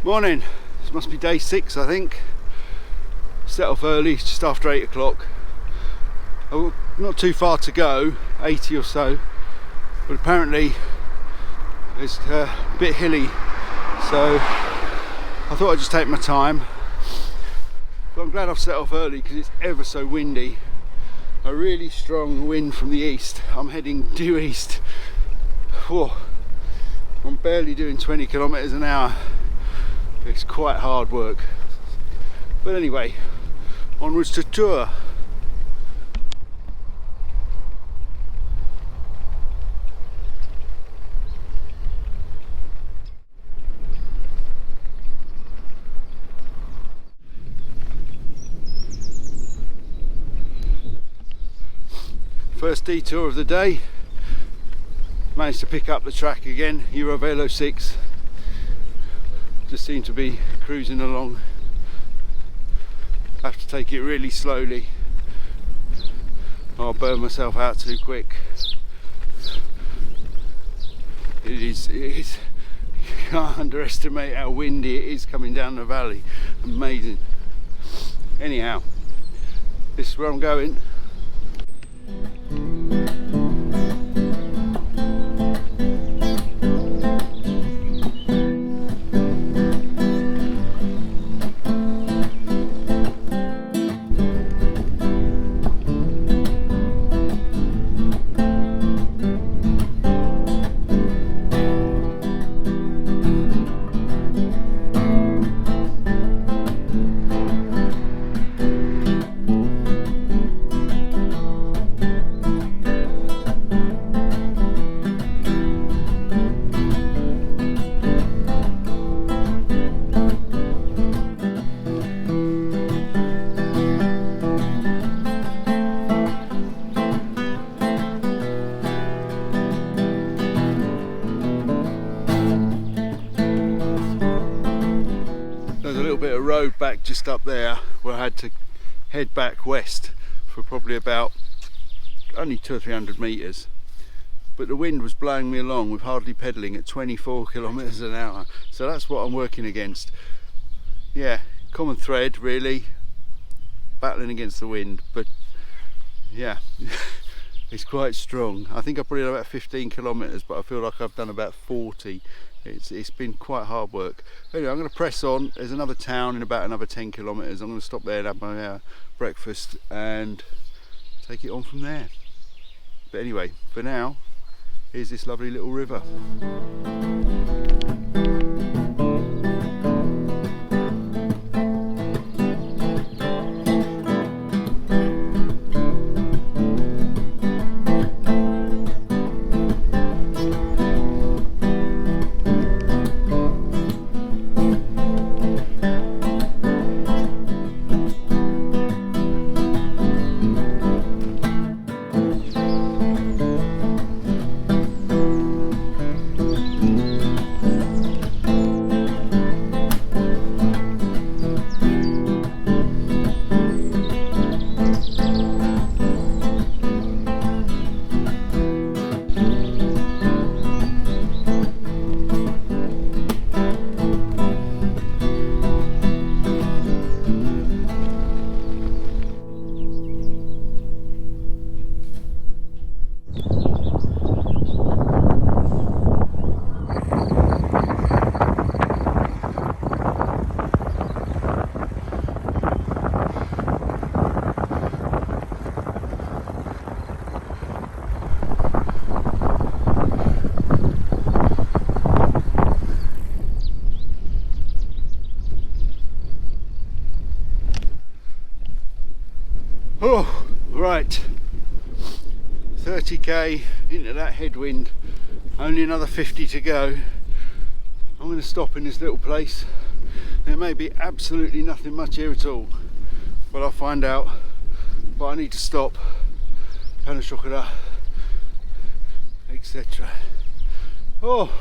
Morning. This must be day 6, I think. Set off early, just after 8 o'clock. Oh, not too far to go, 80 or so, but apparently it's a bit hilly, so I thought I'd just take my time. But I'm glad I've set off early because it's ever so windy. A really strong wind from the east. I'm heading due east. Whoa. I'm barely doing 20 kilometers an hour. It's quite hard work. But anyway, onwards to Tours. First detour of the day. Managed to pick up the track again, Eurovelo 6. Just seem to be cruising along. Have to take it really slowly. I'll burn myself out too quick. It is, you can't underestimate how windy it is coming down the valley. Amazing. Anyhow, this is where I'm going. Bit of road back just up there where I had to head back west for probably about only 200 or 300 meters, but the wind was blowing me along with hardly pedaling at 24 kilometers an hour, so that's what I'm working against. Yeah, common thread really, battling against the wind, but yeah. It's quite strong. I think I've probably done about 15 kilometers, but I feel like I've done about 40. It's been quite hard work. Anyway, I'm going to press on. There's another town in about another 10 kilometers. I'm going to stop there and have my breakfast and take it on from there. But anyway, for now, here's this lovely little river. Oh, right, 30k into that headwind, only another 50 to go. I'm going to stop in this little place. There may be absolutely nothing much here at all, but I'll find out. But I need to stop, pain au chocolat, etc. Oh.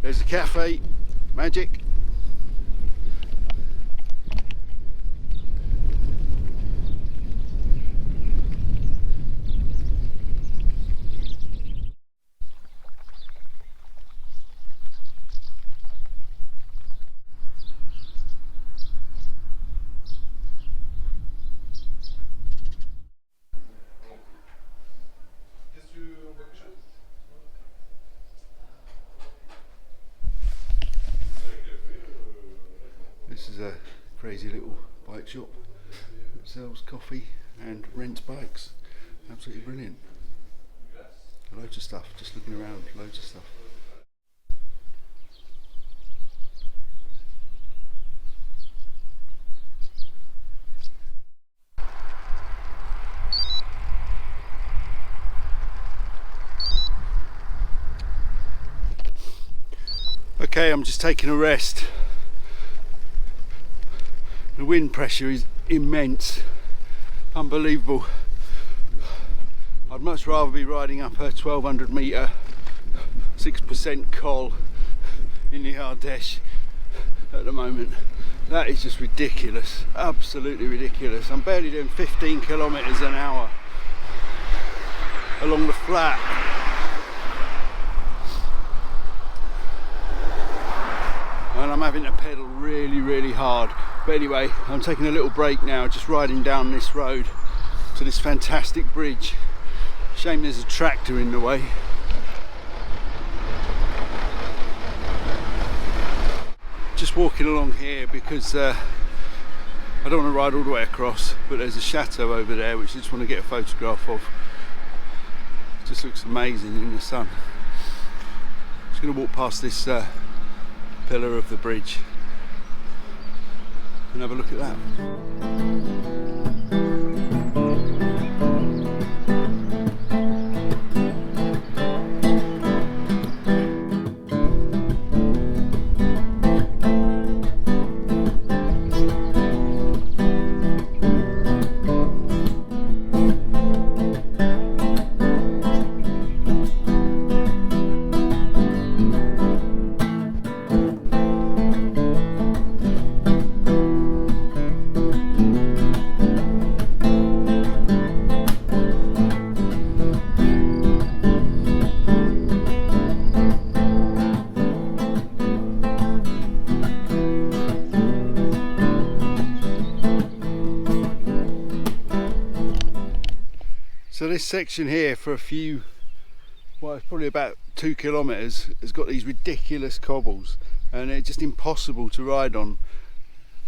There's the cafe, magic. This is a crazy little bike shop that sells coffee and rents bikes. Absolutely brilliant. Loads of stuff, just looking around, loads of stuff. Okay, I'm just taking a rest. The wind pressure is immense, unbelievable. I'd much rather be riding up a 1200 metre 6% col in the Ardèche at the moment. That is just ridiculous, absolutely ridiculous. I'm barely doing 15 kilometres an hour along the flat. And I'm having to pedal really hard. But anyway, I'm taking a little break now, just riding down this road to this fantastic bridge. Shame there's a tractor in the way. Just walking along here because I don't want to ride all the way across, but there's a chateau over there which I just want to get a photograph of. It just looks amazing in the sun. I'm just going to walk past this pillar of the bridge and have a look at that. So this section here for a few, well, it's probably about 2 kilometres, has got these ridiculous cobbles and they're just impossible to ride on.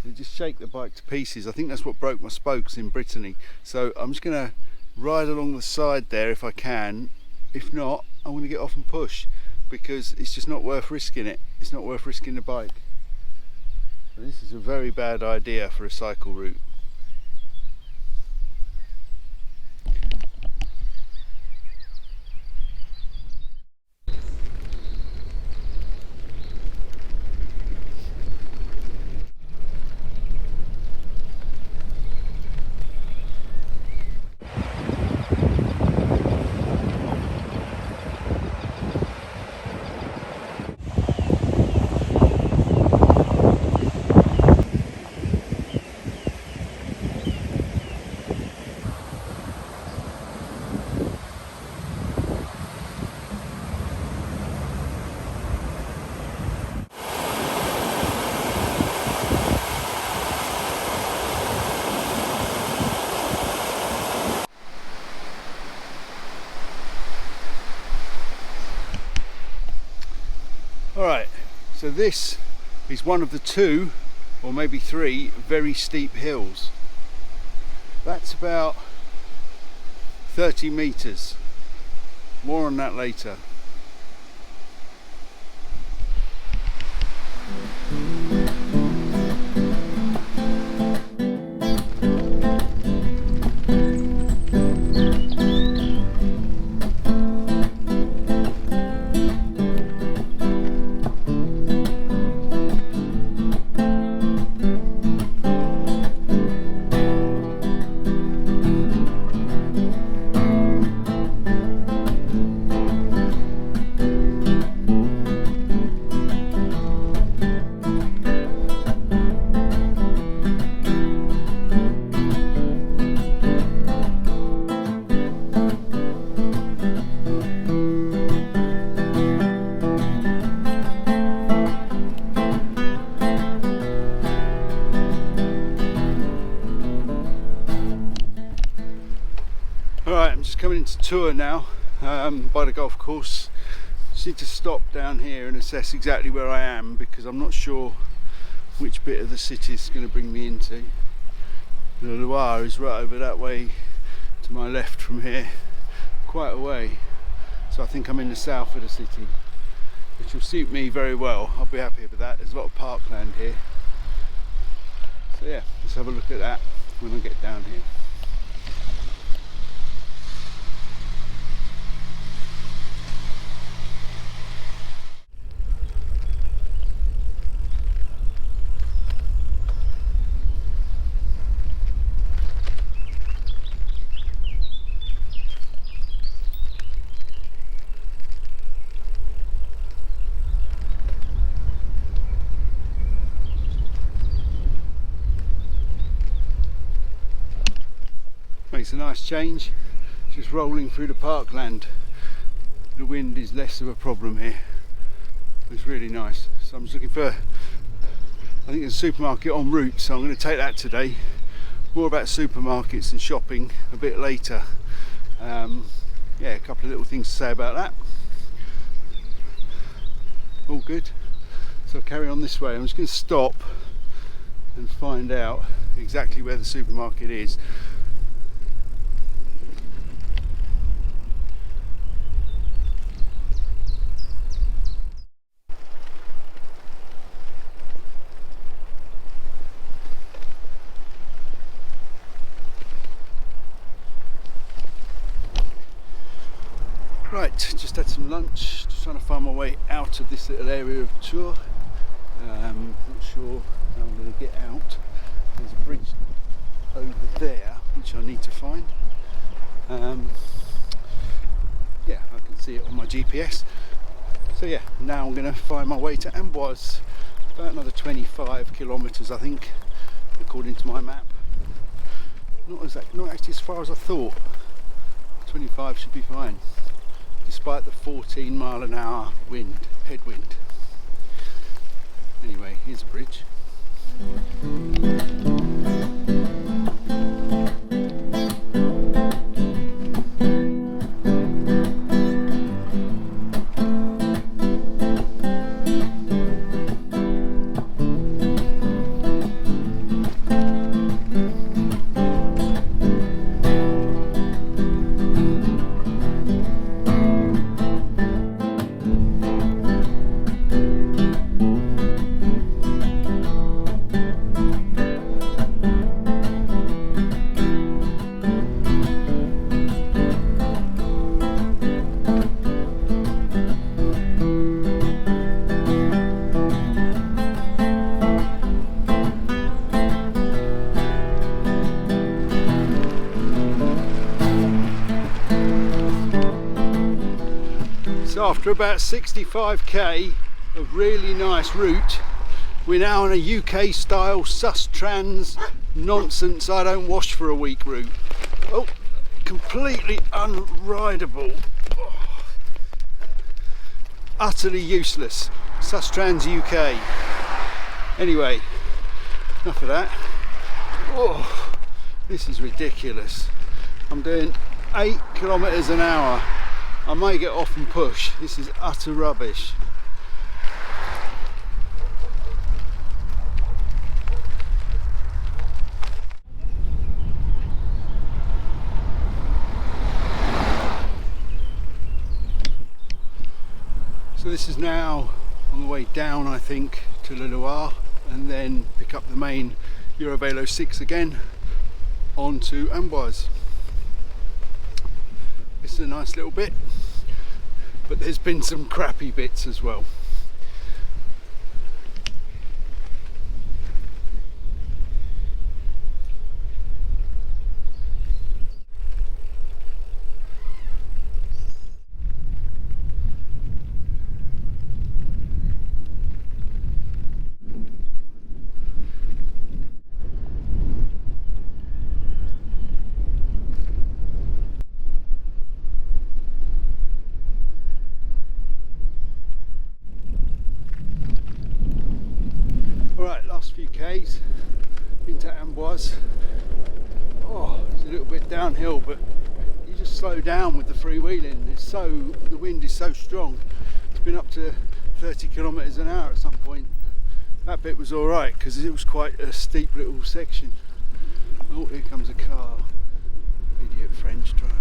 They just shake the bike to pieces. I think that's what broke my spokes in Brittany. So I'm just going to ride along the side there if I can. If not, I'm going to get off and push because it's just not worth risking it. It's not worth risking the bike. So this is a very bad idea for a cycle route. Alright, so this is one of the 2 or maybe 3 very steep hills. That's about 30 metres. More on that later. tour now by the golf course. Just need to stop down here and assess exactly where I am, because I'm not sure which bit of the city is going to bring me into. The Loire is right over that way to my left from here, quite a way. So I think I'm in the south of the city, which will suit me very well. I'll be happy with that. There's a lot of parkland here. So yeah, let's have a look at that when I get down here. Makes a nice change, just rolling through the parkland. The wind is less of a problem here. It's really nice. So I'm just looking for, I think there's a supermarket en route, so I'm going to take that today. More about supermarkets and shopping a bit later. Yeah, a couple of little things to say about that. All good. So I'll carry on this way. I'm just going to stop and find out exactly where the supermarket is. Right, just had some lunch, just trying to find my way out of this little area of Tours. Not sure how I'm going to get out. There's a bridge over there which I need to find. Yeah, I can see it on my GPS. So yeah, now I'm going to find my way to Amboise. About another 25 kilometres I think, according to my map. Not actually as far as I thought. 25 should be fine, despite the 14-mile-an-hour wind, headwind. Anyway, here's a bridge. So after about 65k of really nice route, we're now on a UK style sus trans nonsense I don't wash for a week route. Oh, completely unrideable. Oh. Utterly useless. Sus trans UK. Anyway, enough of that. Oh, this is ridiculous. I'm doing 8 kilometers an hour. I may get off and push. This is utter rubbish. So this is now on the way down, I think, to the Loire, and then pick up the main Eurovelo 6 again onto Amboise. This is a nice little bit, but there's been some crappy bits as well. Last few k's into Amboise. Oh, it's a little bit downhill, but you just slow down with the freewheeling. The wind is so strong. It's been up to 30 kilometers an hour at some point. That bit was all right because it was quite a steep little section. Oh, here comes a car. Idiot French drivers.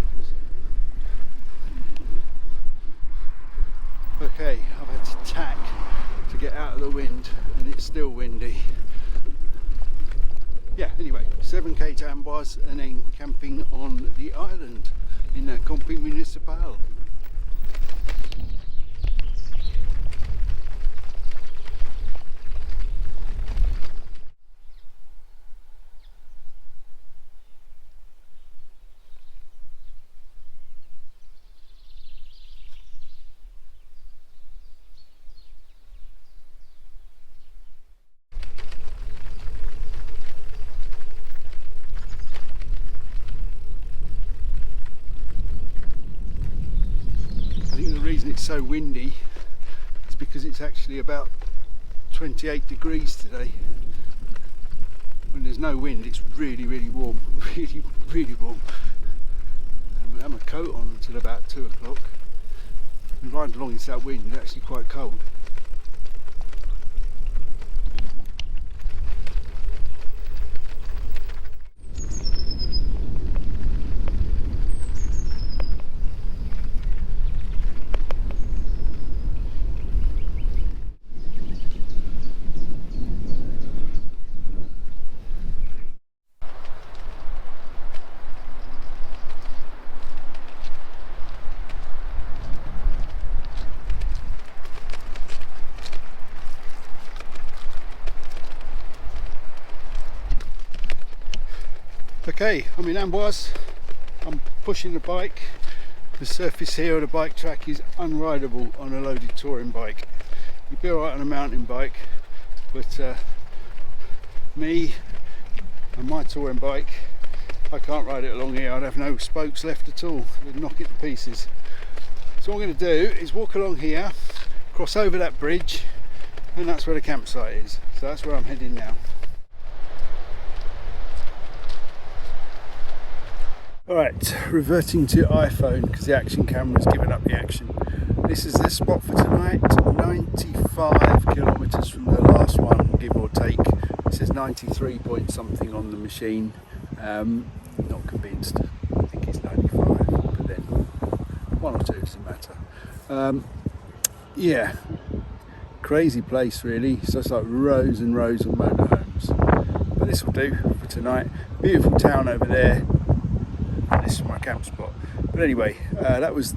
Okay, I've had to tack to get out of the wind and it's still windy. Yeah, anyway, 7k to Amboise and then camping on the island in a camping municipal. The reason it's so windy is because it's actually about 28 degrees today. When there's no wind it's really warm, really warm. And we'll have my coat on until about 2 o'clock. And riding along into that wind, it's actually quite cold. Okay, I'm in Amboise. I'm pushing the bike. The surface here of the bike track is unrideable on a loaded touring bike. You'd be alright on a mountain bike, but me and my touring bike, I can't ride it along here. I'd have no spokes left at all. I'd knock it to pieces. So what I'm going to do is walk along here, cross over that bridge, and that's where the campsite is. So that's where I'm heading now. Alright, reverting to iPhone because the action camera's given up the action. This is the spot for tonight, 95 kilometres from the last one, give or take. It says 93 point something on the machine. Not convinced, I think it's 95, but then 1 or 2 doesn't matter. Yeah, crazy place really, so it's like rows and rows of motorhomes. But this will do for tonight. Beautiful town over there. This is my camp spot. But anyway, that was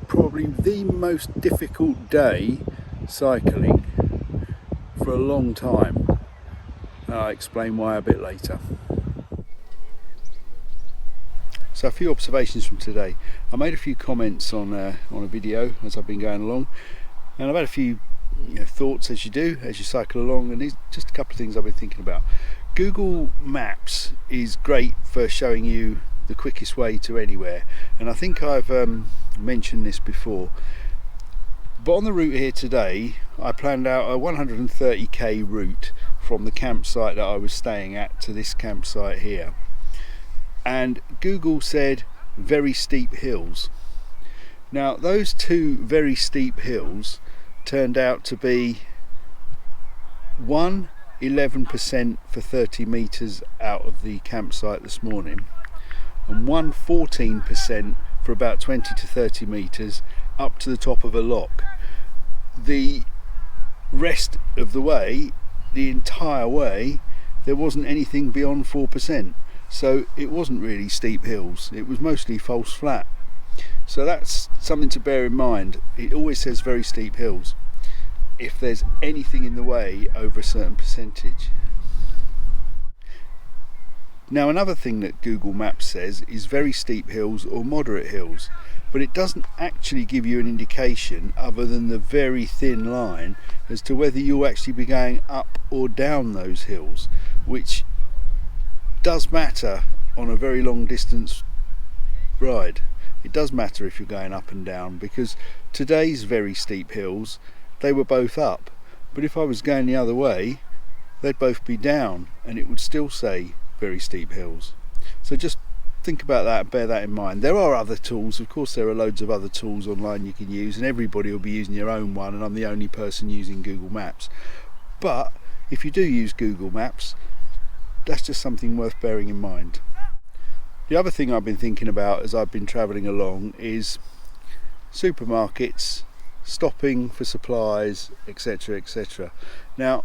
probably the most difficult day cycling for a long time. I'll explain why a bit later. So a few observations from today. I made a few comments on a video as I've been going along, and I've had a few thoughts as you cycle along, and there's just a couple of things I've been thinking about. Google Maps is great for showing you the quickest way to anywhere, and I think I've mentioned this before, but on the route here today I planned out a 130k route from the campsite that I was staying at to this campsite here, and Google said very steep hills. Now those two very steep hills turned out to be 11% for 30 meters out of the campsite this morning, and 14% for about 20 to 30 meters up to the top of a lock. The rest of the way, the entire way, there wasn't anything beyond 4%, so it wasn't really steep hills, it was mostly false flat. So that's something to bear in mind. It always says very steep hills if there's anything in the way over a certain percentage. Now another thing that Google Maps says is very steep hills or moderate hills, but it doesn't actually give you an indication other than the very thin line as to whether you'll actually be going up or down those hills, which does matter on a very long distance ride. It does matter if you're going up and down, because today's very steep hills, they were both up, but if I was going the other way they'd both be down and it would still say very steep hills. So just think about that and bear that in mind. There are other tools, of course there are loads of other tools online you can use, and everybody will be using your own one, and I'm the only person using Google Maps. But if you do use Google Maps, that's just something worth bearing in mind. The other thing I've been thinking about as I've been travelling along is supermarkets, stopping for supplies, etc, etc. Now,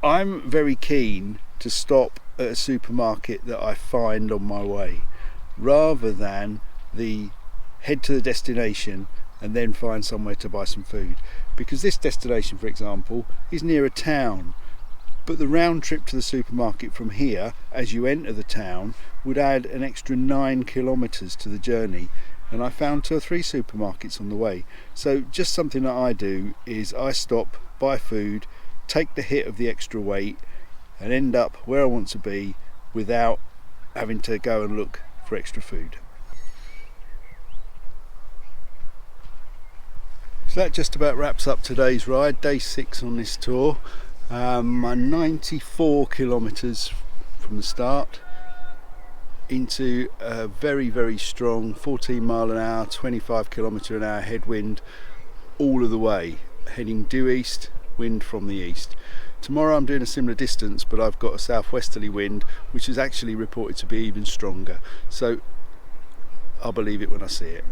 I'm very keen to stop at a supermarket that I find on my way, rather than head to the destination and then find somewhere to buy some food. Because this destination, for example, is near a town, but the round trip to the supermarket from here, as you enter the town, would add an extra 9 kilometres to the journey, and I found 2 or 3 supermarkets on the way. So just something that I do is I stop, buy food, take the hit of the extra weight, and end up where I want to be without having to go and look for extra food. So that just about wraps up today's ride, day 6 on this tour. 94 kilometres from the start into a very, very strong 14 mile an hour, 25 kilometre an hour headwind all of the way, heading due east, wind from the east. Tomorrow I'm doing a similar distance, but I've got a southwesterly wind which is actually reported to be even stronger, so I'll believe it when I see it.